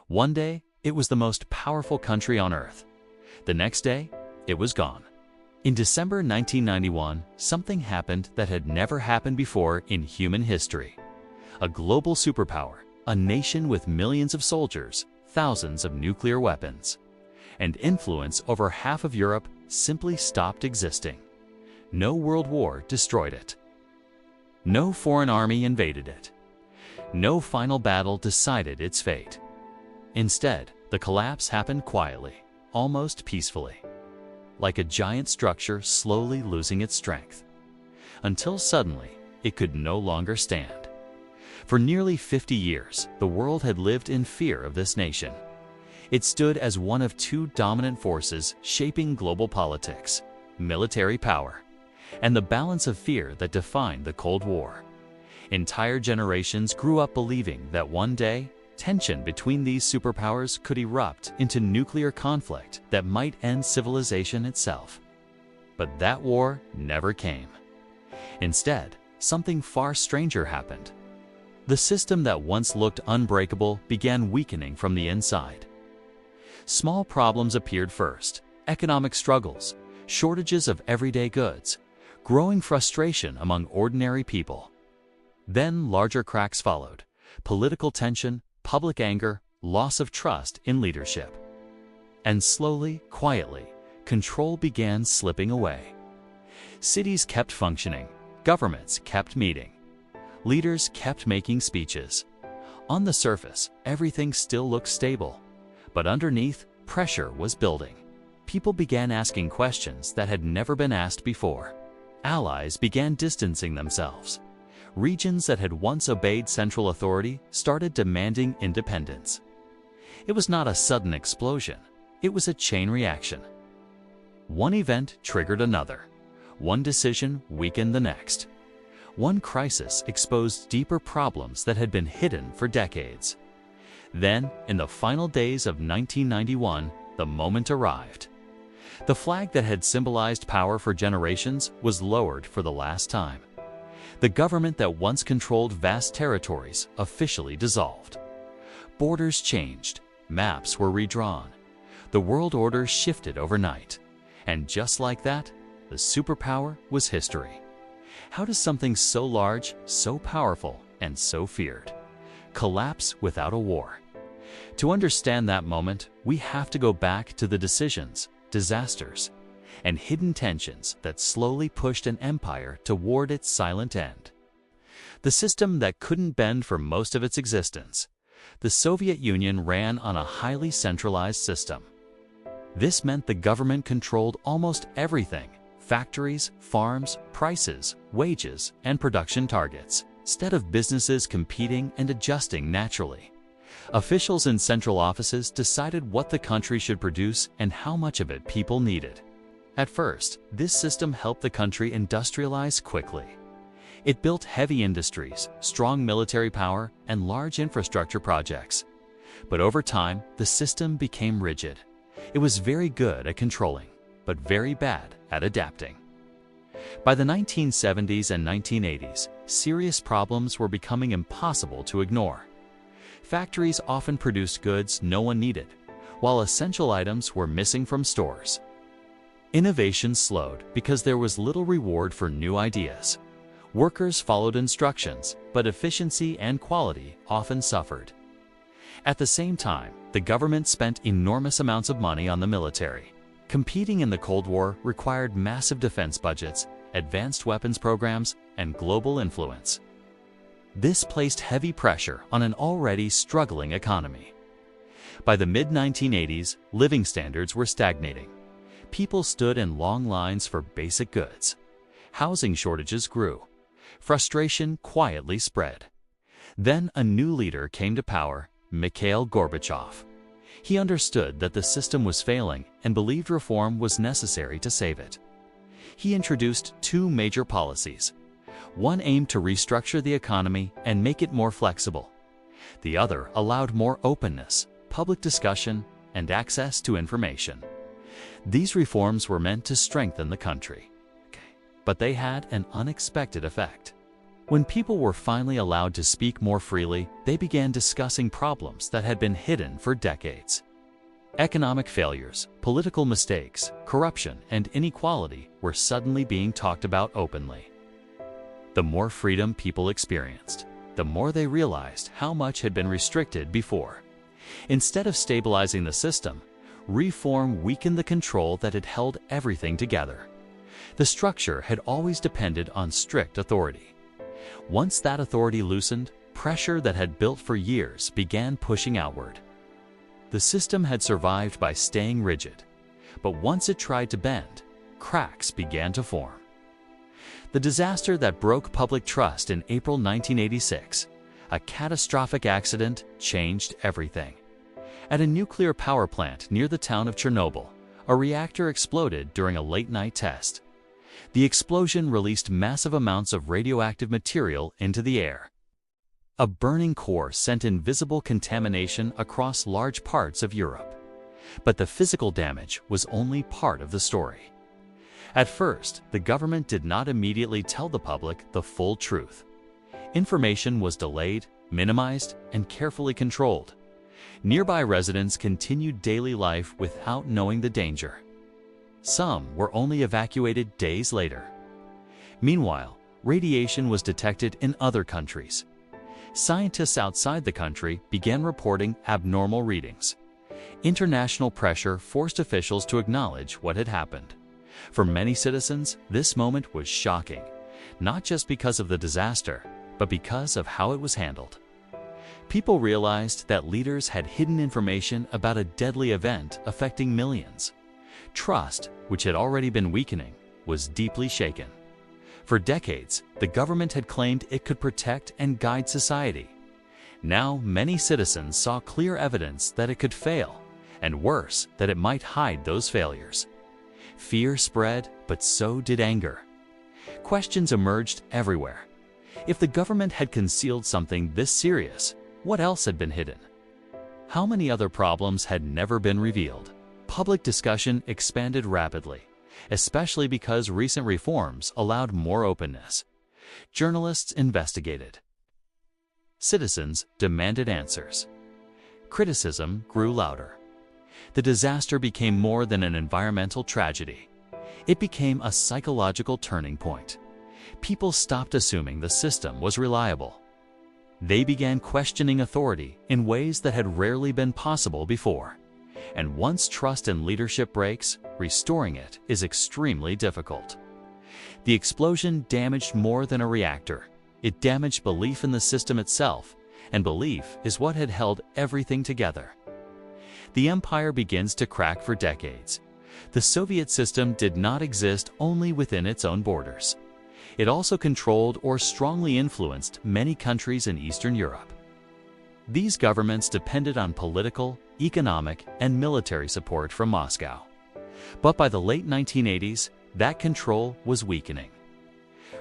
One day, it was the most powerful country on Earth. The next day, it was gone. In December 1991, something happened that had never happened before in human history. A global superpower, a nation with millions of soldiers, thousands of nuclear weapons, and influence over half of Europe simply stopped existing. No world war destroyed it. No foreign army invaded it. No final battle decided its fate. Instead, the collapse happened quietly, almost peacefully, like a giant structure slowly losing its strength, until suddenly it could no longer stand. For nearly 50 years, the world had lived in fear of this nation. It stood as one of two dominant forces shaping global politics: military power, and the balance of fear that defined the Cold War. Entire generations grew up believing that one day, tension between these superpowers could erupt into nuclear conflict that might end civilization itself. But that war never came. Instead, something far stranger happened. The system that once looked unbreakable began weakening from the inside. Small problems appeared first: economic struggles, shortages of everyday goods, growing frustration among ordinary people. Then larger cracks followed: political tension, public anger, loss of trust in leadership. And slowly, quietly, control began slipping away. Cities kept functioning, governments kept meeting, leaders kept making speeches. On the surface, everything still looked stable, but underneath, pressure was building. People began asking questions that had never been asked before. Allies began distancing themselves. Regions that had once obeyed central authority started demanding independence. It was not a sudden explosion. It was a chain reaction. One event triggered another. One decision weakened the next. One crisis exposed deeper problems that had been hidden for decades. Then, in the final days of 1991, the moment arrived. The flag that had symbolized power for generations was lowered for the last time. The government that once controlled vast territories officially dissolved. Borders changed, maps were redrawn. The world order shifted overnight. And just like that, the superpower was history. How does something so large, so powerful, and so feared collapse without a war? To understand that moment, we have to go back to the decisions, disasters, and hidden tensions that slowly pushed an empire toward its silent end. The system that couldn't bend for most of its existence, the Soviet Union, ran on a highly centralized system. This meant the government controlled almost everything: factories, farms, prices, wages, and production targets. Instead of businesses competing and adjusting naturally, officials in central offices decided what the country should produce and how much of it people needed. At first, this system helped the country industrialize quickly. It built heavy industries, strong military power, and large infrastructure projects. But over time, the system became rigid. It was very good at controlling, but very bad at adapting. By the 1970s and 1980s, serious problems were becoming impossible to ignore. Factories often produced goods no one needed, while essential items were missing from stores. Innovation slowed because there was little reward for new ideas. Workers followed instructions, but efficiency and quality often suffered. At the same time, the government spent enormous amounts of money on the military. Competing in the Cold War required massive defense budgets, advanced weapons programs, and global influence. This placed heavy pressure on an already struggling economy. By the mid-1980s, living standards were stagnating. People stood in long lines for basic goods. Housing shortages grew. Frustration quietly spread. Then a new leader came to power, Mikhail Gorbachev. He understood that the system was failing and believed reform was necessary to save it. He introduced two major policies. One aimed to restructure the economy and make it more flexible. The other allowed more openness, public discussion, and access to information. These reforms were meant to strengthen the country. But they had an unexpected effect. When people were finally allowed to speak more freely, they began discussing problems that had been hidden for decades. Economic failures, political mistakes, corruption, and inequality were suddenly being talked about openly. The more freedom people experienced, the more they realized how much had been restricted before. Instead of stabilizing the system, reform weakened the control that had held everything together. The structure had always depended on strict authority. Once that authority loosened, pressure that had built for years began pushing outward. The system had survived by staying rigid, but once it tried to bend, cracks began to form. The disaster that broke public trust in April 1986, a catastrophic accident, changed everything. At a nuclear power plant near the town of Chernobyl, a reactor exploded during a late-night test. The explosion released massive amounts of radioactive material into the air. A burning core sent invisible contamination across large parts of Europe. But the physical damage was only part of the story. At first, the government did not immediately tell the public the full truth. Information was delayed, minimized, and carefully controlled. Nearby residents continued daily life without knowing the danger. Some were only evacuated days later. Meanwhile, radiation was detected in other countries. Scientists outside the country began reporting abnormal readings. International pressure forced officials to acknowledge what had happened. For many citizens, this moment was shocking, not just because of the disaster, but because of how it was handled. People realized that leaders had hidden information about a deadly event affecting millions. Trust, which had already been weakening, was deeply shaken. For decades, the government had claimed it could protect and guide society. Now, many citizens saw clear evidence that it could fail, and worse, that it might hide those failures. Fear spread, but so did anger. Questions emerged everywhere. If the government had concealed something this serious, what else had been hidden? How many other problems had never been revealed? Public discussion expanded rapidly, especially because recent reforms allowed more openness. Journalists investigated. Citizens demanded answers. Criticism grew louder. The disaster became more than an environmental tragedy. It became a psychological turning point. People stopped assuming the system was reliable. They began questioning authority in ways that had rarely been possible before. And once trust in leadership breaks, restoring it is extremely difficult. The explosion damaged more than a reactor. It damaged belief in the system itself, and belief is what had held everything together. The empire begins to crack for decades. The Soviet system did not exist only within its own borders. It also controlled or strongly influenced many countries in Eastern Europe. These governments depended on political, economic, and military support from Moscow. But by the late 1980s, that control was weakening.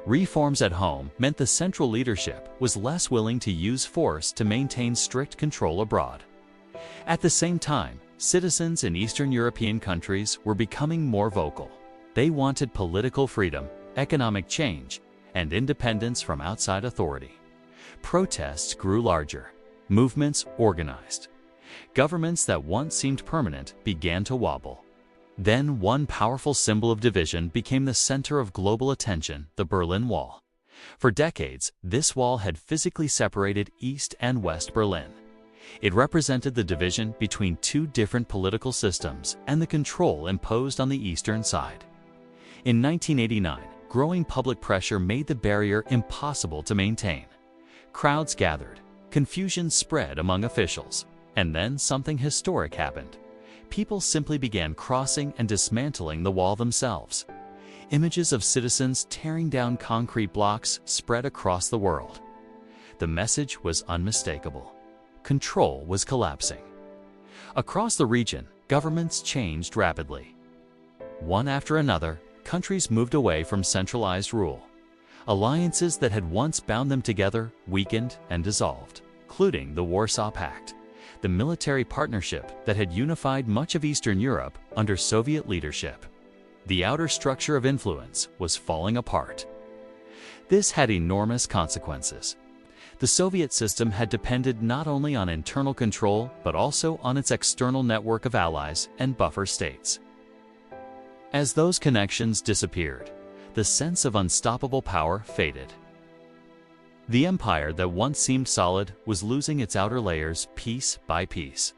Reforms at home meant the central leadership was less willing to use force to maintain strict control abroad. At the same time, citizens in Eastern European countries were becoming more vocal. They wanted political freedom, economic change, and independence from outside authority. Protests grew larger. Movements organized. Governments that once seemed permanent began to wobble. Then one powerful symbol of division became the center of global attention, the Berlin Wall. For decades, this wall had physically separated East and West Berlin. It represented the division between two different political systems and the control imposed on the eastern side. In 1989, growing public pressure made the barrier impossible to maintain. Crowds gathered. Confusion spread among officials, and then something historic happened. People simply began crossing and dismantling the wall themselves. Images of citizens tearing down concrete blocks spread across the world. The message was unmistakable. Control was collapsing. Across the region, governments changed rapidly. One after another, countries moved away from centralized rule. Alliances that had once bound them together weakened and dissolved, including the Warsaw Pact, the military partnership that had unified much of Eastern Europe under Soviet leadership. The outer structure of influence was falling apart. This had enormous consequences. The Soviet system had depended not only on internal control, but also on its external network of allies and buffer states. As those connections disappeared, the sense of unstoppable power faded. The empire that once seemed solid was losing its outer layers piece by piece.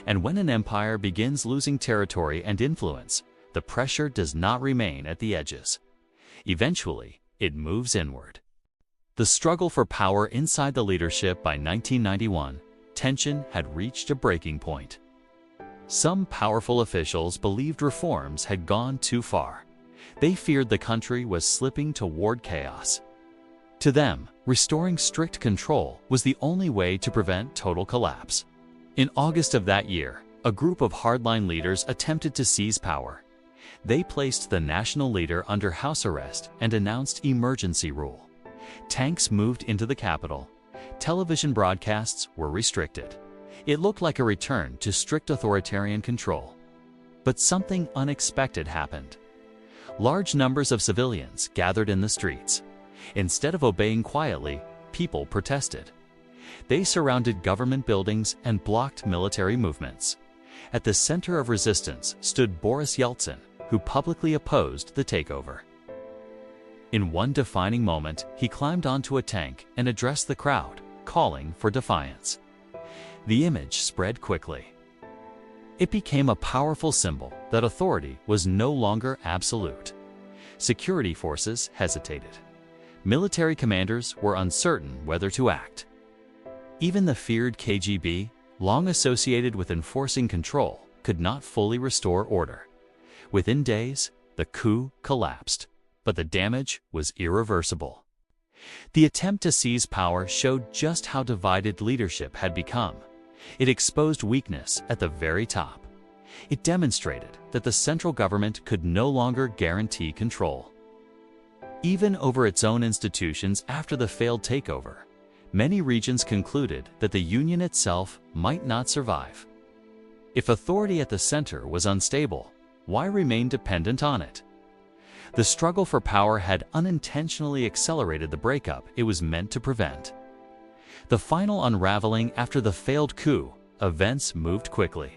And when an empire begins losing territory and influence, the pressure does not remain at the edges. Eventually, it moves inward. The struggle for power inside the leadership by 1991, tension had reached a breaking point. Some powerful officials believed reforms had gone too far. They feared the country was slipping toward chaos. To them, restoring strict control was the only way to prevent total collapse. In August of that year, a group of hardline leaders attempted to seize power. They placed the national leader under house arrest and announced emergency rule. Tanks moved into the capital. Television broadcasts were restricted. It looked like a return to strict authoritarian control. But something unexpected happened. Large numbers of civilians gathered in the streets. Instead of obeying quietly, people protested. They surrounded government buildings and blocked military movements. At the center of resistance stood Boris Yeltsin, who publicly opposed the takeover. In one defining moment, he climbed onto a tank and addressed the crowd, calling for defiance. The image spread quickly. It became a powerful symbol that authority was no longer absolute. Security forces hesitated. Military commanders were uncertain whether to act. Even the feared KGB, long associated with enforcing control, could not fully restore order. Within days, the coup collapsed, but the damage was irreversible. The attempt to seize power showed just how divided leadership had become. It exposed weakness at the very top. It demonstrated that the central government could no longer guarantee control. Even over its own institutions after the failed takeover, many regions concluded that the union itself might not survive. If authority at the center was unstable, why remain dependent on it? The struggle for power had unintentionally accelerated the breakup it was meant to prevent. The final unraveling after the failed coup, events moved quickly.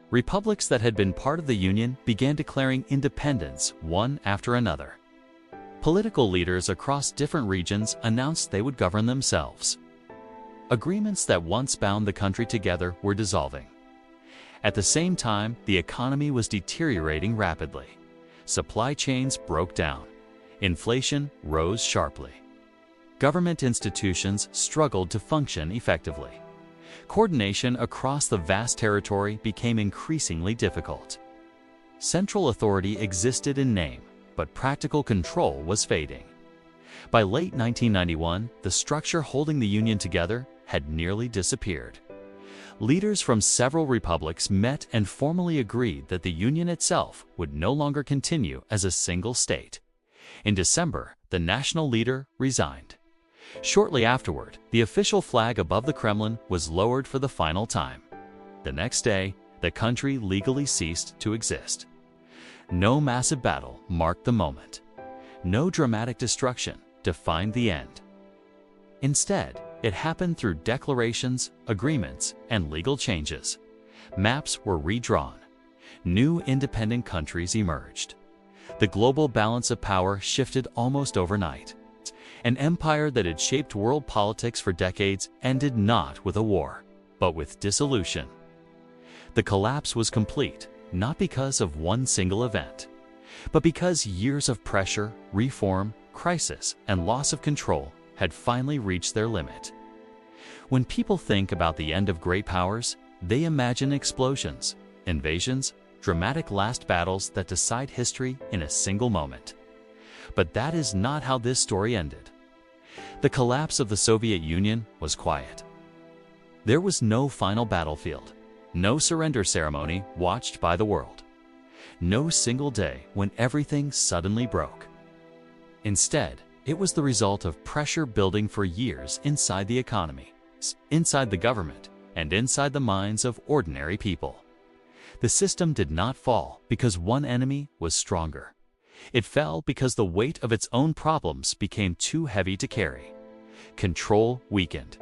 Republics that had been part of the Union began declaring independence one after another. Political leaders across different regions announced they would govern themselves. Agreements that once bound the country together were dissolving. At the same time, the economy was deteriorating rapidly. Supply chains broke down. Inflation rose sharply. Government institutions struggled to function effectively. Coordination across the vast territory became increasingly difficult. Central authority existed in name, but practical control was fading. By late 1991, the structure holding the Union together had nearly disappeared. Leaders from several republics met and formally agreed that the Union itself would no longer continue as a single state. In December, the national leader resigned. Shortly afterward, the official flag above the Kremlin was lowered for the final time. The next day, the country legally ceased to exist. No massive battle marked the moment. No dramatic destruction defined the end. Instead, it happened through declarations, agreements, and legal changes. Maps were redrawn. New independent countries emerged. The global balance of power shifted almost overnight. An empire that had shaped world politics for decades ended not with a war, but with dissolution. The collapse was complete, not because of one single event, but because years of pressure, reform, crisis, and loss of control had finally reached their limit. When people think about the end of great powers, they imagine explosions, invasions, dramatic last battles that decide history in a single moment. But that is not how this story ended. The collapse of the Soviet Union was quiet. There was no final battlefield, no surrender ceremony watched by the world, no single day when everything suddenly broke. Instead, it was the result of pressure building for years inside the economy, inside the government, and inside the minds of ordinary people. The system did not fall because one enemy was stronger. It fell because the weight of its own problems became too heavy to carry. Control weakened.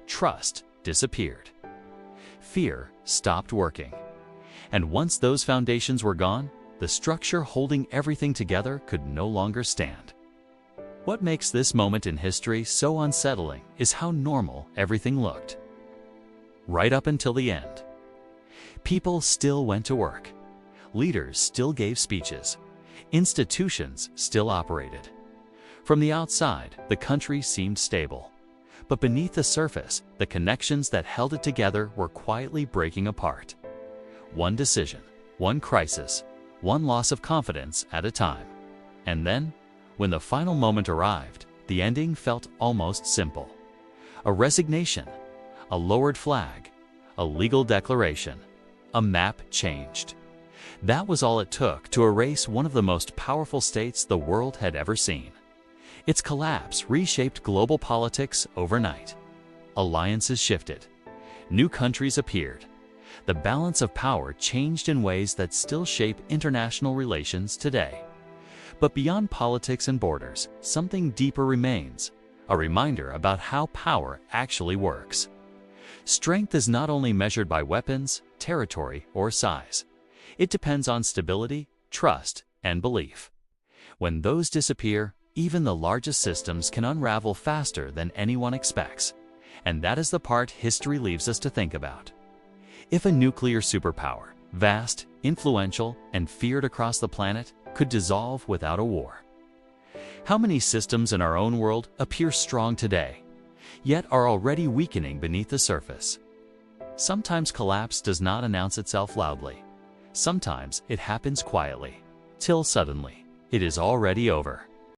Trust disappeared. Fear stopped working. And once those foundations were gone, the structure holding everything together could no longer stand. What makes this moment in history so unsettling is how normal everything looked. Right up until the end. People still went to work. Leaders still gave speeches. Institutions still operated. From the outside, the country seemed stable. But beneath the surface, the connections that held it together were quietly breaking apart. One decision, one crisis, one loss of confidence at a time. And then, when the final moment arrived, the ending felt almost simple. A resignation, a lowered flag, a legal declaration, a map changed. That was all it took to erase one of the most powerful states the world had ever seen. Its collapse reshaped global politics overnight. Alliances shifted. New countries appeared. The balance of power changed in ways that still shape international relations today. But beyond politics and borders, something deeper remains, a reminder about how power actually works. Strength is not only measured by weapons, territory, or size. It depends on stability, trust, and belief. When those disappear, even the largest systems can unravel faster than anyone expects. And that is the part history leaves us to think about. If a nuclear superpower, vast, influential, and feared across the planet, could dissolve without a war, how many systems in our own world appear strong today, yet are already weakening beneath the surface? Sometimes collapse does not announce itself loudly. Sometimes it happens quietly, till suddenly, it is already over.